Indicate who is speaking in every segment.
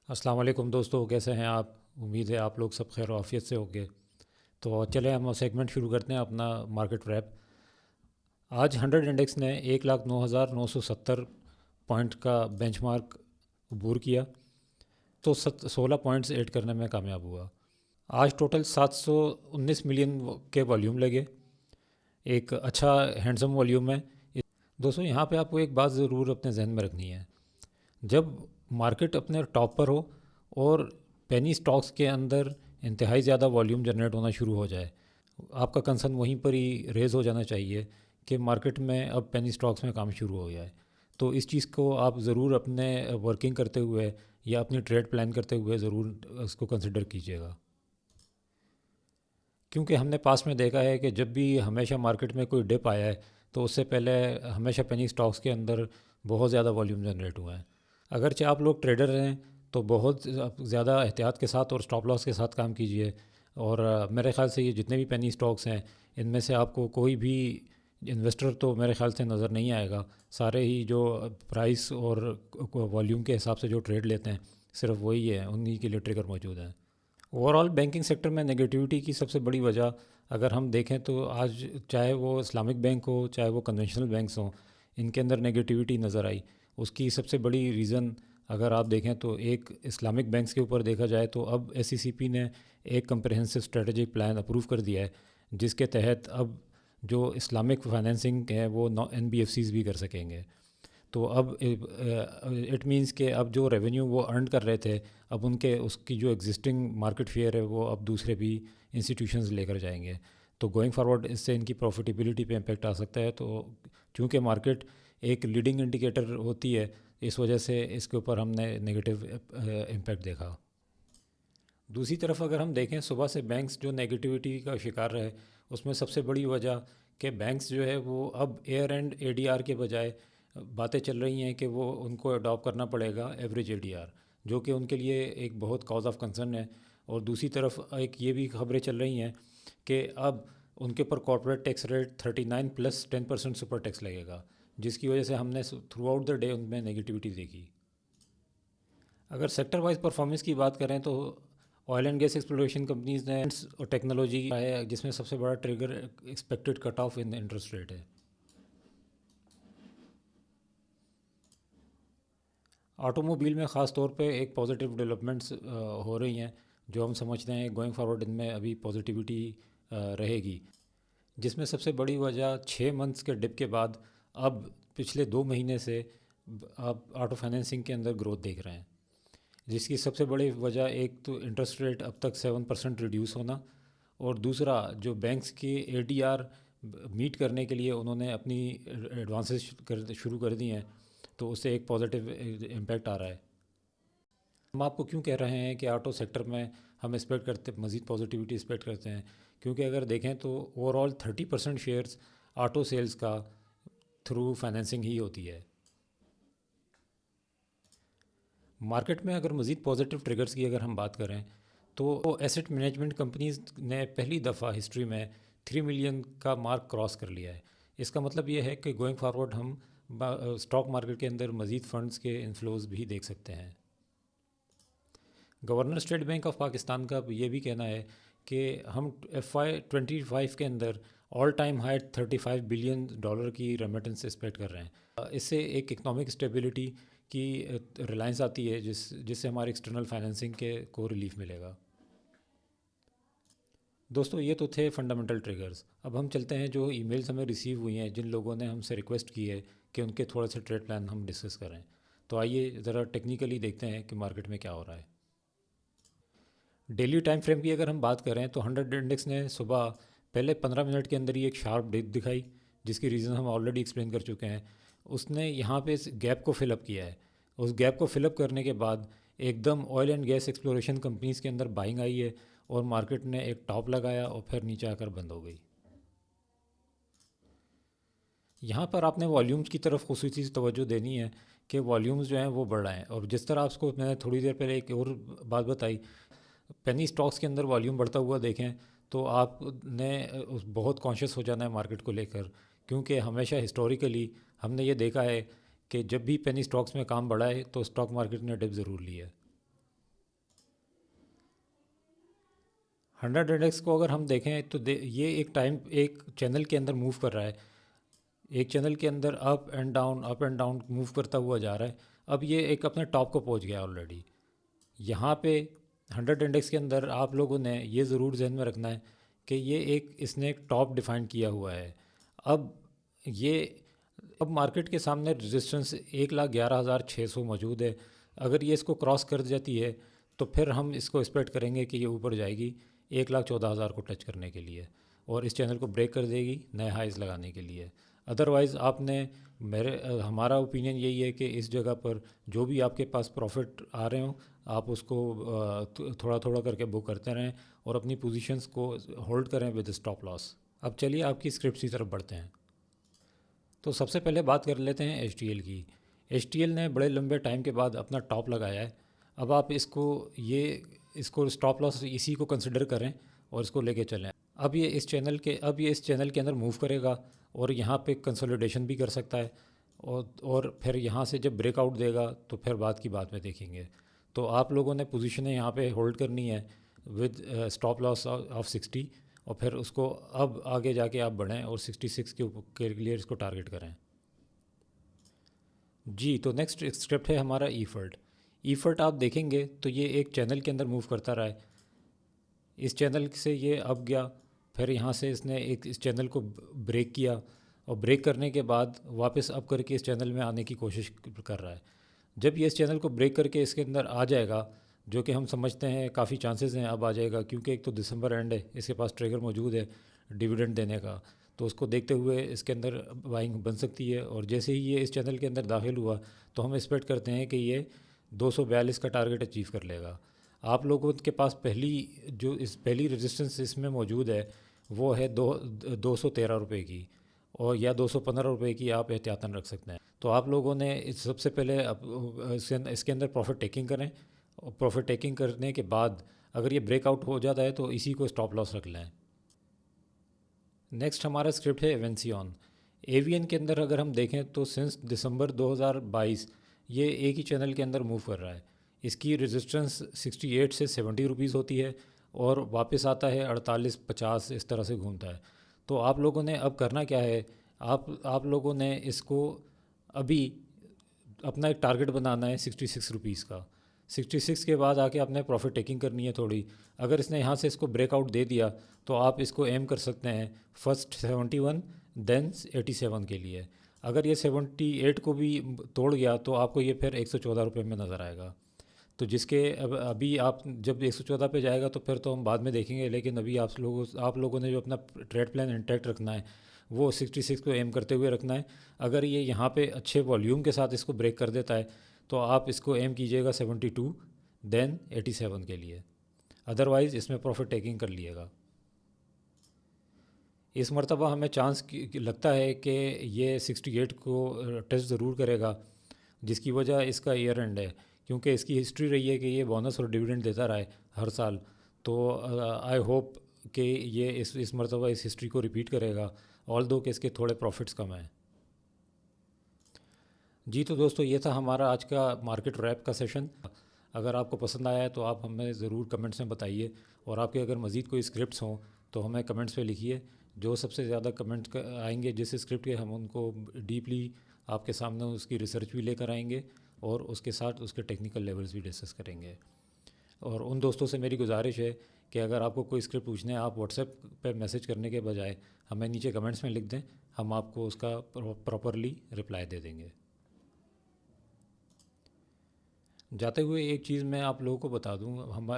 Speaker 1: अस्सलाम वालेकुम दोस्तों, कैसे हैं आप? उम्मीद है आप लोग सब खैर आफियत से होंगे। तो चले हम सेगमेंट शुरू करते हैं अपना मार्केट रैप। आज 100 इंडेक्स ने 1,09,970 पॉइंट का बेंचमार्क अबूर किया, तो 16 पॉइंट्स ऐड करने में कामयाब हुआ। आज टोटल 719 मिलियन के वॉल्यूम लगे, एक अच्छा हैंडसम वॉल्यूम है। दोस्तों यहाँ पे आपको एक बात ज़रूर अपने जहन में रखनी है। जब मार्केट अपने टॉप पर हो और पेनी स्टॉक्स के अंदर इंतहाई ज़्यादा वॉल्यूम जनरेट होना शुरू हो जाए, आपका कंसर्न वहीं पर ही रेज़ हो जाना चाहिए कि मार्केट में अब पेनी स्टॉक्स में काम शुरू हो जाए। तो इस चीज़ को आप ज़रूर अपने वर्किंग करते हुए या अपनी ट्रेड प्लान करते हुए ज़रूर उसको कंसिडर कीजिएगा। क्योंकि हमने पास में देखा है कि जब भी हमेशा मार्केट में कोई डिप आया है तो उससे पहले हमेशा पेनी स्टॉक्स के अंदर बहुत ज़्यादा वॉल्यूम जनरेट हुआ है। अगरचे आप लोग ट्रेडर हैं तो बहुत ज़्यादा एहतियात के साथ और स्टॉप लॉस के साथ काम कीजिए। और मेरे ख़्याल से ये जितने भी पेनी स्टॉक्स हैं इनमें से आपको कोई भी इन्वेस्टर तो मेरे ख़्याल से नज़र नहीं आएगा। सारे ही जो प्राइस और वॉल्यूम के हिसाब से जो ट्रेड लेते हैं सिर्फ वही है, उन्हीं के लिए ट्रिगर मौजूद है। ओवरऑल बैंकिंग सेक्टर में नेगेटिविटी की सबसे बड़ी वजह अगर हम देखें तो आज चाहे वो इस्लामिक बैंक हो चाहे वो कन्वेंशनल बैंक्स हों, इनके अंदर नेगेटिविटी नज़र आई। उसकी सबसे बड़ी रीज़न अगर आप देखें तो एक इस्लामिक बैंक्स के ऊपर देखा जाए तो अब एससीसीपी ने एक कंप्रहेंसिव स्ट्रेटजिक प्लान अप्रूव कर दिया है, जिसके तहत अब जो इस्लामिक फाइनेंसिंग है वो एनबीएफसीज भी कर सकेंगे। तो अब इट मींस के अब जो रेवेन्यू वो अर्न कर रहे थे, अब उनके उसकी जो एग्जिस्टिंग मार्केट फेयर है वो अब दूसरे भी इंस्टीट्यूशंस लेकर जाएंगे। तो गोइंग फॉरवर्ड इससे इनकी प्रॉफिटेबिलिटी पे इम्पेक्ट आ सकता है। तो चूँकि मार्केट एक लीडिंग इंडिकेटर होती है, इस वजह से इसके ऊपर हमने नेगेटिव इम्पेक्ट देखा। दूसरी तरफ अगर हम देखें सुबह से बैंक्स जो नेगेटिविटी का शिकार रहे, उसमें सबसे बड़ी वजह कि बैंक्स जो है वो अब एयर एंड एडीआर के बजाय बातें चल रही हैं कि वो उनको अडॉप्ट करना पड़ेगा एवरेज एडीआर, जो कि उनके लिए एक बहुत कॉज ऑफ कंसर्न है। और दूसरी तरफ एक ये भी खबरें चल रही हैं कि अब उनके ऊपर corporate tax rate 39 plus 10% super tax लगेगा, जिसकी वजह से हमने थ्रू आउट द डे उनमें नेगेटिविटी देखी। अगर सेक्टर वाइज परफॉर्मेंस की बात करें तो oil and gas exploration companies ने और टेक्नोलॉजी है, जिसमें सबसे बड़ा ट्रिगर एक्सपेक्टेड कट ऑफ इन इंटरेस्ट रेट है। ऑटोमोबाइल में ख़ास तौर पे एक पॉजिटिव डेवलपमेंट्स हो रही हैं, जो हम समझते हैं गोइंग फॉरवर्ड इनमें अभी पॉजिटिविटी रहेगी। जिसमें सबसे बड़ी वजह 6 मंथ्स के डिप के बाद अब पिछले 2 महीने से आप ऑटो फाइनेंसिंग के अंदर ग्रोथ देख रहे हैं। जिसकी सबसे बड़ी वजह एक तो इंटरेस्ट रेट अब तक 7% रिड्यूस होना, और दूसरा जो बैंक्स की एडीआर मीट करने के लिए उन्होंने अपनी एडवांसेस कर शुरू कर दी हैं, तो उससे एक पॉजिटिव इम्पैक्ट आ रहा है। हम आपको क्यों कह रहे हैं कि ऑटो सेक्टर में हम एक्सपेक्ट करते मज़ीद पॉजिटिविटी एक्सपेक्ट करते हैं? क्योंकि अगर देखें तो ओवरऑल 30% शेयर्स ऑटो सेल्स का थ्रू फाइनेंसिंग ही होती है। मार्केट में अगर मज़ीद पॉजिटिव ट्रिगर्स की अगर हम बात करें तो एसेट मैनेजमेंट कंपनीज ने पहली दफ़ा हिस्ट्री में 3 मिलियन का मार्क क्रॉस कर लिया है। इसका मतलब ये है कि गोइंग फारवर्ड हम स्टॉक मार्केट के अंदर मज़ीद फ़ंड्स के इन्फ्लोज भी देख सकते हैं। Governor state bank of Pakistan का ये भी कहना है कि हम FY25 के अंदर ऑल टाइम हाई $35 बिलियन की रेमिटेंस एक्सपेक्ट कर रहे हैं। इससे एक इकनॉमिक स्टेबिलिटी की रिलायंस आती है, जिससे हमारे एक्सटर्नल फाइनेंसिंग के को रिलीफ मिलेगा। दोस्तों ये तो थे फंडामेंटल ट्रिगर्स। अब हम चलते हैं जो ईमेल्स हमें रिसीव हुई हैं, जिन लोगों ने हमसे रिक्वेस्ट की है कि उनके थोड़े से ट्रेड प्लान हम डिस्कस करें। तो आइए ज़रा टेक्निकली देखते हैं कि मार्केट में क्या हो रहा है। डेली टाइम फ्रेम की अगर हम बात करें तो 100 इंडेक्स ने सुबह पहले 15 मिनट के अंदर ही एक शार्प डिप दिखाई, जिसकी रीज़न हम ऑलरेडी एक्सप्लेन कर चुके हैं। उसने यहाँ पे इस गैप को फिलअप किया है। उस गैप को फिलअप करने के बाद एकदम oil and gas exploration companies के अंदर बाइंग आई है, और मार्केट ने एक टॉप लगाया और फिर नीचे आकर बंद हो गई। यहाँ पर आपने वॉल्यूम्स की तरफ खुसूसी तवज्जो देनी है कि वॉल्यूम्स जो हैं वो बढ़ रहे हैं। और जिस तरह आपको मैंने थोड़ी देर पहले एक और बात बताई, पेनी स्टॉक्स के अंदर वॉल्यूम बढ़ता हुआ देखें तो आपने बहुत कॉन्शियस हो जाना है मार्केट को लेकर। क्योंकि हमेशा हिस्टोरिकली हमने ये देखा है कि जब भी पेनी स्टॉक्स में काम बढ़ा है तो स्टॉक मार्केट ने डिप ज़रूर ली है। 100 इंडेक्स को अगर हम देखें तो ये एक चैनल के अंदर मूव कर रहा है, एक चैनल के अंदर अप एंड डाउन मूव करता हुआ जा रहा है। अब ये एक अपने टॉप को पहुंच गया ऑलरेडी। यहाँ पे 100 इंडेक्स के अंदर आप लोगों ने ये ज़रूर जहन में रखना है कि इसने एक टॉप डिफ़ाइन किया हुआ है। अब ये अब मार्केट के सामने रेजिस्टेंस 1,11,600 मौजूद है। अगर ये इसको क्रॉस कर जाती है तो फिर हम इसको एक्सपेक्ट करेंगे कि ये ऊपर जाएगी 1,14,000 को टच करने के लिए और इस चैनल को ब्रेक कर देगी नए हाइज लगाने के लिए। अदरवाइज़ आपने हमारा ओपिनियन यही है कि इस जगह पर जो भी आपके पास प्रॉफिट आ रहे हो आप उसको थोड़ा थोड़ा करके बुक करते रहें और अपनी पोजीशंस को होल्ड करें विद स्टॉप लॉस। अब चलिए आपकी स्क्रिप्ट की तरफ बढ़ते हैं। तो सबसे पहले बात कर लेते हैं एच की। एच ने बड़े लंबे टाइम के बाद अपना टॉप लगाया है। अब आप इसको स्टॉप लॉस इसी को कंसिडर करें और इसको लेके चलें। अब ये इस चैनल के अंदर मूव करेगा और यहाँ पे कंसोलिडेशन भी कर सकता है और फिर यहाँ से जब ब्रेकआउट देगा तो फिर बात की बात में देखेंगे। तो आप लोगों ने पोजीशनें यहाँ पे होल्ड करनी है विद स्टॉप लॉस ऑफ 60 और फिर उसको अब आगे जाके आप बढ़ें और 66 के लिए इसको टारगेट करें। जी, तो नेक्स्ट स्क्रिप्ट है हमारा ईफर्ट आप देखेंगे तो ये एक चैनल के अंदर मूव करता रहा है। इस चैनल से ये अप गया, फिर यहाँ से इसने इस चैनल को ब्रेक किया और ब्रेक करने के बाद वापस अप करके इस चैनल में आने की कोशिश कर रहा है। जब ये इस चैनल को ब्रेक करके इसके अंदर आ जाएगा, जो कि हम समझते हैं काफ़ी चांसेस हैं अब आ जाएगा, क्योंकि एक तो दिसंबर एंड है, इसके पास ट्रिगर मौजूद है डिविडेंड देने का, तो उसको देखते हुए इसके अंदर बाइंग बन सकती है। और जैसे ही ये इस चैनल के अंदर दाखिल हुआ तो हम एक्सपेक्ट करते हैं कि ये 242 का टारगेट अचीव कर लेगा। आप लोगों के पास पहली रेजिस्टेंस इसमें मौजूद है वो है 213 रुपये की और या 215 रुपये की आप एहतियातन रख सकते हैं। तो आप लोगों ने सबसे पहले इसके अंदर प्रॉफिट टेकिंग करें और प्रॉफिट टेकिंग करने के बाद अगर ये ब्रेकआउट हो जाता है तो इसी को स्टॉप लॉस रख लें। नेक्स्ट हमारा स्क्रिप्ट है एवेंसियन। एवीएन के अंदर अगर हम देखें तो सिंस दिसंबर 2022 ये एक ही चैनल के अंदर मूव कर रहा है। इसकी रेजिस्टेंस 68 से 70 रुपीज़ होती है और वापस आता है 48-50, इस तरह से घूमता है। तो आप लोगों ने अब करना क्या है, आप लोगों ने इसको अभी अपना एक टारगेट बनाना है 66 रुपीज़ का। 66 के बाद आके आपने प्रॉफिट टेकिंग करनी है थोड़ी। अगर इसने यहाँ से इसको ब्रेकआउट दे दिया तो आप इसको एम कर सकते हैं फर्स्ट 71 देन 87 के लिए। अगर ये 78 को भी तोड़ गया तो आपको ये फिर 114 रुपये में नज़र आएगा। तो जिसके अभी आप जब 114 पे जाएगा तो फिर तो हम बाद में देखेंगे, लेकिन अभी आप लोगों ने जो अपना ट्रेड प्लान इंटैक्ट रखना है वो 66 को एम करते हुए रखना है। अगर ये यहाँ पे अच्छे वॉल्यूम के साथ इसको ब्रेक कर देता है तो आप इसको एम कीजिएगा 72 देन 87 के लिए। अदरवाइज़ इसमें प्रॉफिट टेकिंग कर लिएगा। इस मरतबा हमें चांस लगता है कि ये 68 को टच ज़रूर करेगा, जिसकी वजह इसका ईयर एंड है, क्योंकि इसकी हिस्ट्री रही है कि ये बोनस और डिविडेंड देता रहा है हर साल। तो आई होप कि ये इस मरतबा इस हिस्ट्री को रिपीट करेगा, ऑल दो कि इसके थोड़े प्रॉफिट्स कम हैं। जी, तो दोस्तों ये था हमारा आज का मार्केट रैप का सेशन। अगर आपको पसंद आया है तो आप हमें ज़रूर कमेंट्स में बताइए, और आपके अगर मज़ीद कोई स्क्रिप्ट्स हों तो हमें कमेंट्स पे लिखिए। जो सबसे ज़्यादा कमेंट आएंगे जिस स्क्रिप्ट के, हम उनको डीपली आपके सामने उसकी रिसर्च भी लेकर आएंगे और उसके साथ उसके टेक्निकल लेवल्स भी डिस्कस करेंगे। और उन दोस्तों से मेरी गुजारिश है कि अगर आपको कोई स्क्रिप्ट पूछने आप व्हाट्सएप पे मैसेज करने के बजाय हमें नीचे कमेंट्स में लिख दें, हम आपको उसका प्रॉपरली रिप्लाई दे देंगे। जाते हुए एक चीज़ मैं आप लोगों को बता दूं,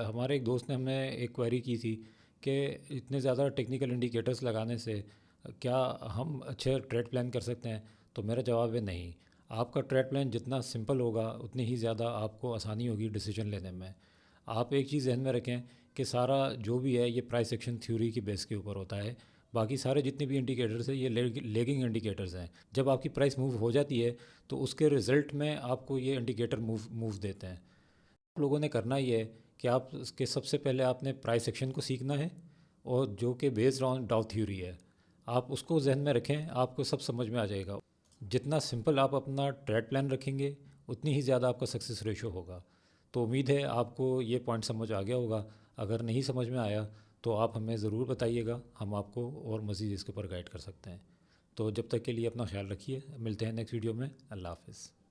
Speaker 1: हमारे एक दोस्त ने हमें एक क्वेरी की थी कि इतने ज़्यादा टेक्निकल इंडिकेटर्स लगाने से क्या हम अच्छे ट्रेड प्लान कर सकते हैं। तो मेरा जवाब है नहीं। आपका ट्रेड प्लान जितना सिंपल होगा उतनी ही ज़्यादा आपको आसानी होगी डिसीजन लेने में। आप एक चीज़ ध्यान में रखें कि सारा जो भी है ये प्राइस एक्शन थ्योरी की बेस के ऊपर होता है। बाकी सारे जितने भी इंडिकेटर्स हैं ये लेगिंग इंडिकेटर्स हैं। जब आपकी प्राइस मूव हो जाती है तो उसके रिज़ल्ट में आपको ये इंडिकेटर मूव देते हैं। आप लोगों ने करना ये है कि आप उसके सबसे पहले आपने प्राइस एक्शन को सीखना है, और जो कि बेस्ड ऑन डाउ थ्योरी है, आप उसको जहन में रखें, आपको सब समझ में आ जाएगा। जितना सिंपल आप अपना ट्रेड प्लान रखेंगे उतनी ही ज़्यादा आपका सक्सेस रेशो होगा। तो उम्मीद है आपको ये पॉइंट समझ आ गया होगा। अगर नहीं समझ में आया तो आप हमें ज़रूर बताइएगा, हम आपको और मज़ीद इसके ऊपर गाइड कर सकते हैं। तो जब तक के लिए अपना ख्याल रखिए, मिलते हैं नेक्स्ट वीडियो में। अल्लाह हाफ़िज़।